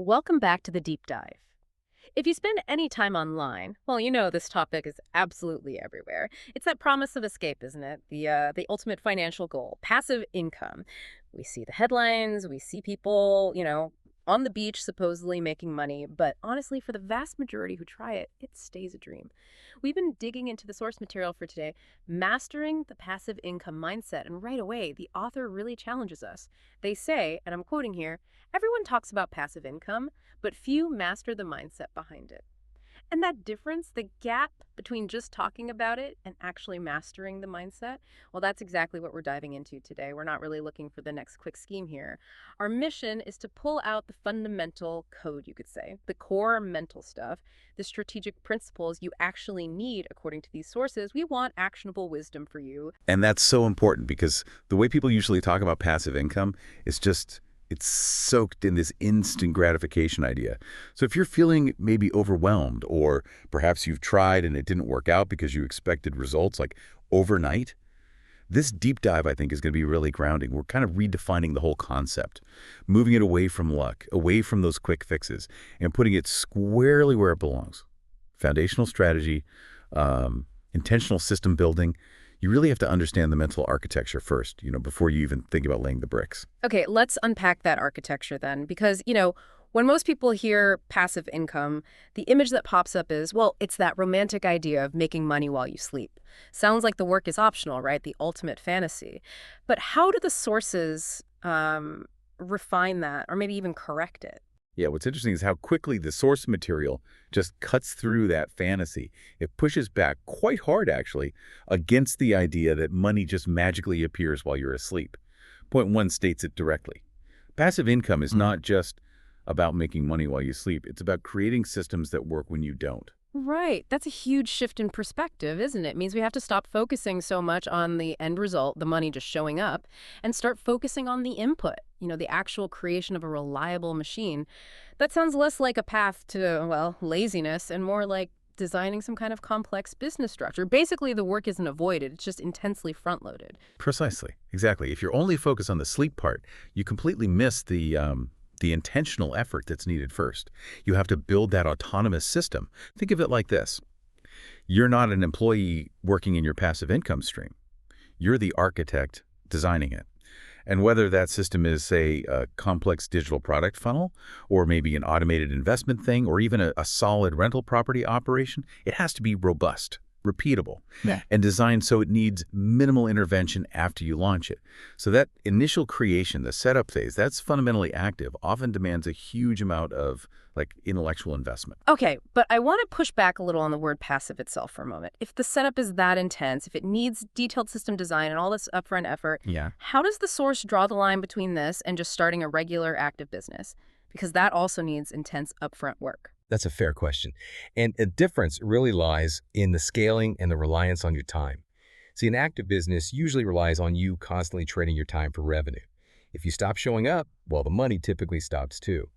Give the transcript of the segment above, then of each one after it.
Welcome back to the deep dive. If you spend any time online, well, you know this topic is absolutely everywhere. It's that promise of escape, isn't it? The ultimate financial goal, passive income. We see the headlines, we see people, on the beach supposedly making money, but honestly, for the vast majority who try it, it stays a dream. We've been digging into the source material for today, mastering the passive income mindset, and right away, the author really challenges us. They say, and I'm quoting here, everyone talks about passive income, but few master the mindset behind it. And that difference, the gap between just talking about it and actually mastering the mindset, well, that's exactly what we're diving into today. We're not really looking for the next quick scheme here. Our mission is to pull out the fundamental code, you could say, the core mental stuff, the strategic principles you actually need according to these sources. We want actionable wisdom for you. And that's so important because the way people usually talk about passive income is just, it's soaked in this instant gratification idea. So if you're feeling maybe overwhelmed, or perhaps you've tried and it didn't work out because you expected results like overnight, this deep dive, I think, is going to be really grounding. We're kind of redefining the whole concept, moving it away from luck, away from those quick fixes, and putting it squarely where it belongs. Foundational strategy, intentional system building. You really have to understand the mental architecture first, before you even think about laying the bricks. Okay, let's unpack that architecture then, because, when most people hear passive income, the image that pops up is, well, it's that romantic idea of making money while you sleep. Sounds like the work is optional, right? The ultimate fantasy. But how do the sources refine that, or maybe even correct it? Yeah, what's interesting is how quickly the source material just cuts through that fantasy. It pushes back quite hard, actually, against the idea that money just magically appears while you're asleep. Point one states it directly. Passive income is not just about making money while you sleep. It's about creating systems that work when you don't. Right. That's a huge shift in perspective, isn't it? It means we have to stop focusing so much on the end result, the money just showing up, and start focusing on the input, the actual creation of a reliable machine. That sounds less like a path to, well, laziness and more like designing some kind of complex business structure. Basically, the work isn't avoided. It's just intensely front-loaded. Precisely. Exactly. If you're only focused on the sleep part, you completely miss the intentional effort that's needed first. You have to build that autonomous system. Think of it like this. You're not an employee working in your passive income stream. You're the architect designing it. And whether that system is, say, a complex digital product funnel, or maybe an automated investment thing, or even a solid rental property operation, it has to be robust, repeatable, and designed so it needs minimal intervention after you launch it. So that initial creation, the setup phase, that's fundamentally active, often demands a huge amount of intellectual investment. Okay, but I want to push back a little on the word passive itself for a moment. If the setup is that intense, if it needs detailed system design and all this upfront effort, Yeah. how does the source draw the line between this and just starting a regular active business? Because that also needs intense upfront work. That's a fair question. And a difference really lies in the scaling and the reliance on your time. See, an active business usually relies on you constantly trading your time for revenue. If you stop showing up, well, the money typically stops too.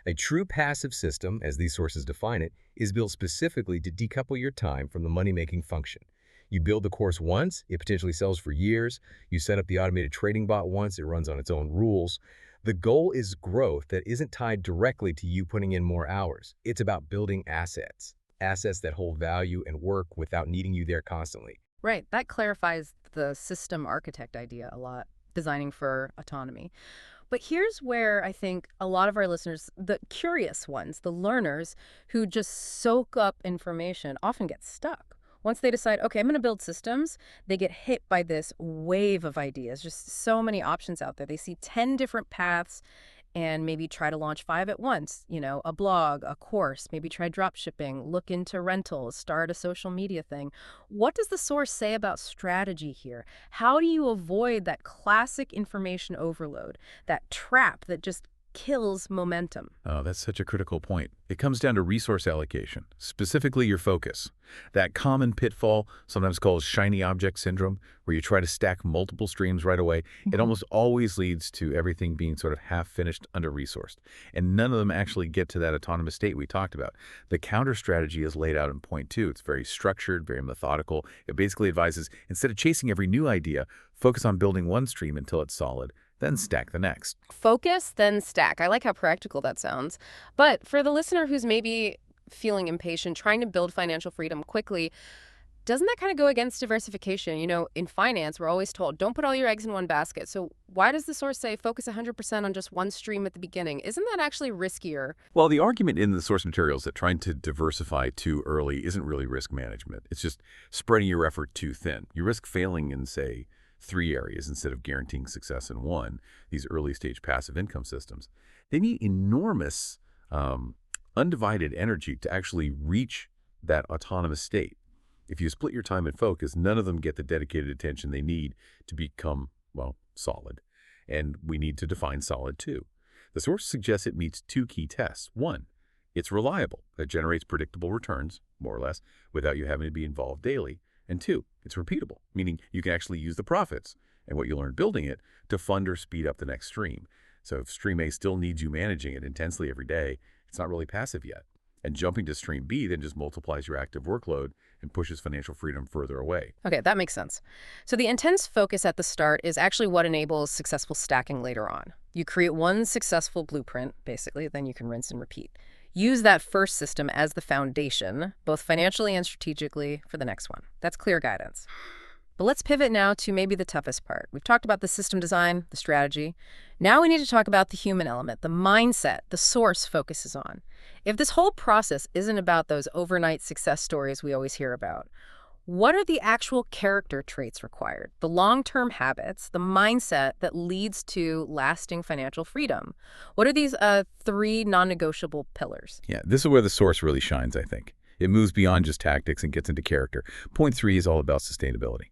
A true passive system, as these sources define it, is built specifically to decouple your time from the money-making function. You build the course once, it potentially sells for years. You set up the automated trading bot once, it runs on its own rules. The goal is growth that isn't tied directly to you putting in more hours. It's about building assets that hold value and work without needing you there constantly. Right, that clarifies the system architect idea a lot, designing for autonomy. But here's where I think a lot of our listeners, the curious ones, the learners who just soak up information, often get stuck. Once they decide, okay, I'm going to build systems, they get hit by this wave of ideas, just so many options out there. They see 10 different paths and maybe try to launch 5 at once, a blog, a course, maybe try drop shipping, look into rentals, start a social media thing. What does the source say about strategy here? How do you avoid that classic information overload, that trap that just kills momentum? Oh, that's such a critical point. It comes down to resource allocation, specifically your focus. That common pitfall, sometimes called shiny object syndrome, where you try to stack multiple streams right away, it almost always leads to everything being sort of half-finished, under-resourced. And none of them actually get to that autonomous state we talked about. The counter strategy is laid out in point 2. It's very structured, very methodical. It basically advises, instead of chasing every new idea, focus on building one stream until it's solid, then stack the next. Focus, then stack. I like how practical that sounds. But for the listener who's maybe feeling impatient, trying to build financial freedom quickly, doesn't that kind of go against diversification? You know, in finance, we're always told, don't put all your eggs in one basket. So why does the source say focus 100% on just one stream at the beginning? Isn't that actually riskier? Well, the argument in the source materials that trying to diversify too early isn't really risk management. It's just spreading your effort too thin. You risk failing in, say, 3 areas instead of guaranteeing success in one. These early-stage passive income systems, they need enormous, undivided energy to actually reach that autonomous state. If you split your time and focus, none of them get the dedicated attention they need to become, well, solid. And we need to define solid too. The source suggests it meets 2 key tests. 1, it's reliable. That generates predictable returns, more or less, without you having to be involved daily. And 2, it's repeatable, meaning you can actually use the profits and what you learn building it to fund or speed up the next stream. So if stream A still needs you managing it intensely every day, it's not really passive yet. And jumping to stream B then just multiplies your active workload and pushes financial freedom further away. Okay, that makes sense. So the intense focus at the start is actually what enables successful stacking later on. You create one successful blueprint, basically, then you can rinse and repeat. Use that first system as the foundation, both financially and strategically, for the next one. That's clear guidance. But let's pivot now to maybe the toughest part. We've talked about the system design, the strategy. Now we need to talk about the human element, the mindset the source focuses on. If this whole process isn't about those overnight success stories we always hear about, what are the actual character traits required? The long-term habits, the mindset that leads to lasting financial freedom? What are these 3 non-negotiable pillars? Yeah, this is where the source really shines, I think. It moves beyond just tactics and gets into character. Point 3 is all about sustainability,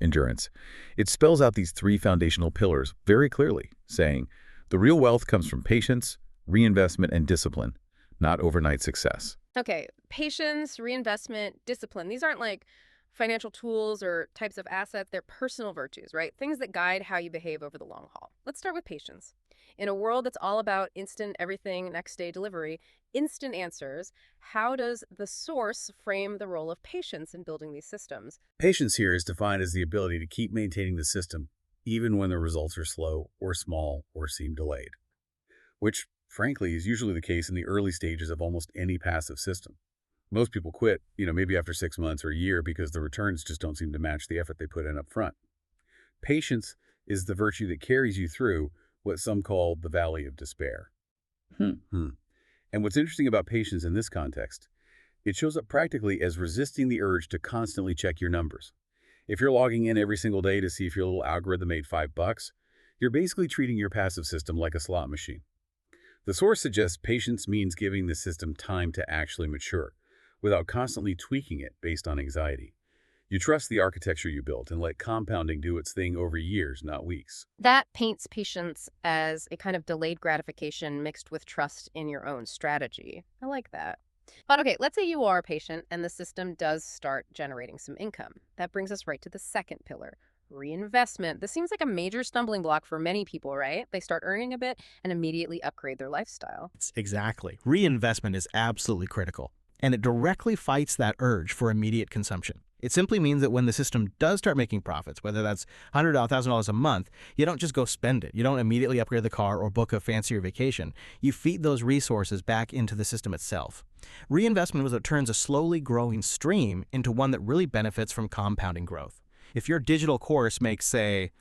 endurance. It spells out these 3 foundational pillars very clearly, saying the real wealth comes from patience, reinvestment, and discipline, not overnight success. Okay, patience, reinvestment, discipline. These aren't like financial tools or types of assets. They're personal virtues, right? Things that guide how you behave over the long haul. Let's start with patience. In a world that's all about instant everything, next day delivery, instant answers, how does the source frame the role of patience in building these systems? Patience here is defined as the ability to keep maintaining the system even when the results are slow or small or seem delayed, which, frankly, is usually the case in the early stages of almost any passive system. Most people quit, maybe after 6 months or a year because the returns just don't seem to match the effort they put in up front. Patience is the virtue that carries you through what some call the valley of despair. And what's interesting about patience in this context, it shows up practically as resisting the urge to constantly check your numbers. If you're logging in every single day to see if your little algorithm made $5, you're basically treating your passive system like a slot machine. The source suggests patience means giving the system time to actually mature, without constantly tweaking it based on anxiety. You trust the architecture you built and let compounding do its thing over years, not weeks. That paints patience as a kind of delayed gratification mixed with trust in your own strategy. I like that. But okay, let's say you are patient and the system does start generating some income. That brings us right to the second pillar, reinvestment. This seems like a major stumbling block for many people, right? They start earning a bit and immediately upgrade their lifestyle. Exactly. Reinvestment is absolutely critical, and it directly fights that urge for immediate consumption. It simply means that when the system does start making profits, whether that's $100, $1,000 a month, you don't just go spend it. You don't immediately upgrade the car or book a fancier vacation. You feed those resources back into the system itself. Reinvestment is what turns a slowly growing stream into one that really benefits from compounding growth. If your digital course makes, say,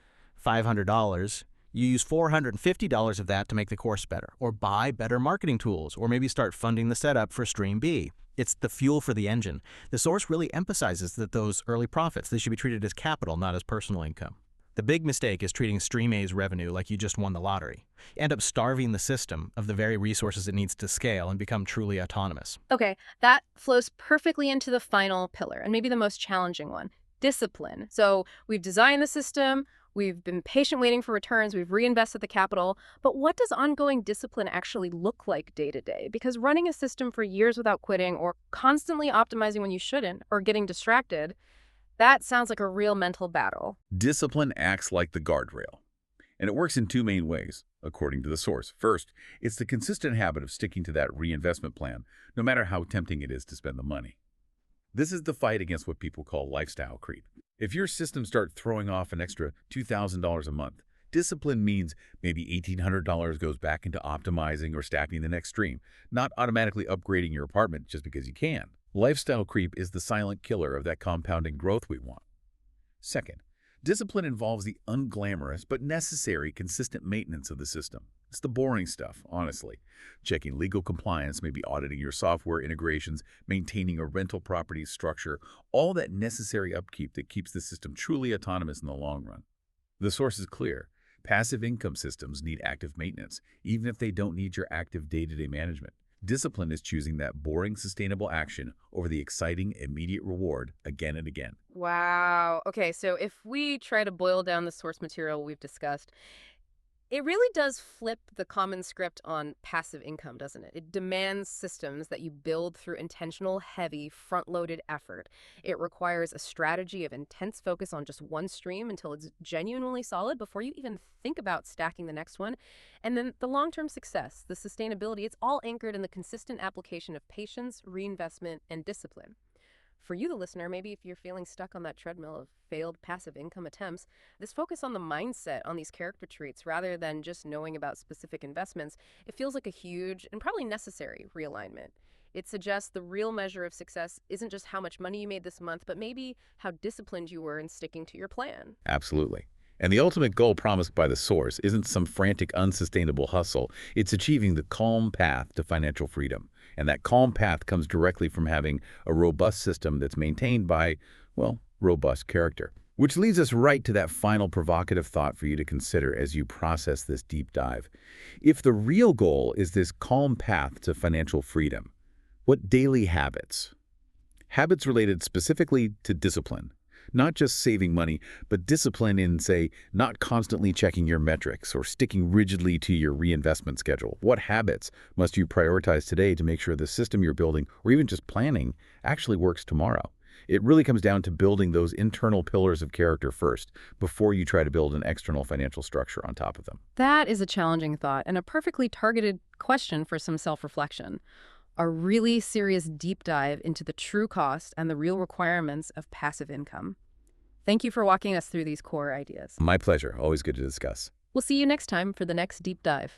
$500, you use $450 of that to make the course better, or buy better marketing tools, or maybe start funding the setup for Stream B. It's the fuel for the engine. The source really emphasizes that those early profits, they should be treated as capital, not as personal income. The big mistake is treating Stream A's revenue like you just won the lottery. You end up starving the system of the very resources it needs to scale and become truly autonomous. Okay, that flows perfectly into the final pillar, and maybe the most challenging one, discipline. So we've designed the system, we've been patient waiting for returns, we've reinvested the capital, but what does ongoing discipline actually look like day to day? Because running a system for years without quitting, or constantly optimizing when you shouldn't, or getting distracted, that sounds like a real mental battle. Discipline acts like the guardrail, and it works in 2 main ways, according to the source. First, it's the consistent habit of sticking to that reinvestment plan, no matter how tempting it is to spend the money. This is the fight against what people call lifestyle creep. If your system starts throwing off an extra $2,000 a month, Discipline means maybe $1,800 goes back into optimizing or staffing the next stream, not automatically upgrading your apartment just because you can. Lifestyle creep is the silent killer of that compounding growth we want. Second, discipline involves the unglamorous but necessary consistent maintenance of the system. It's the boring stuff, honestly. Checking legal compliance, maybe auditing your software integrations, maintaining a rental property structure, all that necessary upkeep that keeps the system truly autonomous in the long run. The source is clear. Passive income systems need active maintenance, even if they don't need your active day-to-day management. Discipline is choosing that boring, sustainable action over the exciting, immediate reward again and again. Wow. Okay, so if we try to boil down the source material we've discussed, it really does flip the common script on passive income, doesn't it? It demands systems that you build through intentional, heavy, front-loaded effort. It requires a strategy of intense focus on just one stream until it's genuinely solid before you even think about stacking the next one. And then the long-term success, the sustainability, it's all anchored in the consistent application of patience, reinvestment, and discipline. For you, the listener, maybe if you're feeling stuck on that treadmill of failed passive income attempts, this focus on the mindset, on these character traits, rather than just knowing about specific investments, it feels like a huge and probably necessary realignment. It suggests the real measure of success isn't just how much money you made this month, but maybe how disciplined you were in sticking to your plan. Absolutely. And the ultimate goal promised by the source isn't some frantic, unsustainable hustle. It's achieving the calm path to financial freedom. And that calm path comes directly from having a robust system that's maintained by, well, robust character. Which leads us right to that final provocative thought for you to consider as you process this deep dive. If the real goal is this calm path to financial freedom, what daily habits related specifically to discipline, not just saving money, but discipline in, say, not constantly checking your metrics or sticking rigidly to your reinvestment schedule. What habits must you prioritize today to make sure the system you're building, or even just planning, actually works tomorrow? It really comes down to building those internal pillars of character first, before you try to build an external financial structure on top of them. That is a challenging thought and a perfectly targeted question for some self-reflection. A really serious deep dive into the true cost and the real requirements of passive income. Thank you for walking us through these core ideas. My pleasure. Always good to discuss. We'll see you next time for the next deep dive.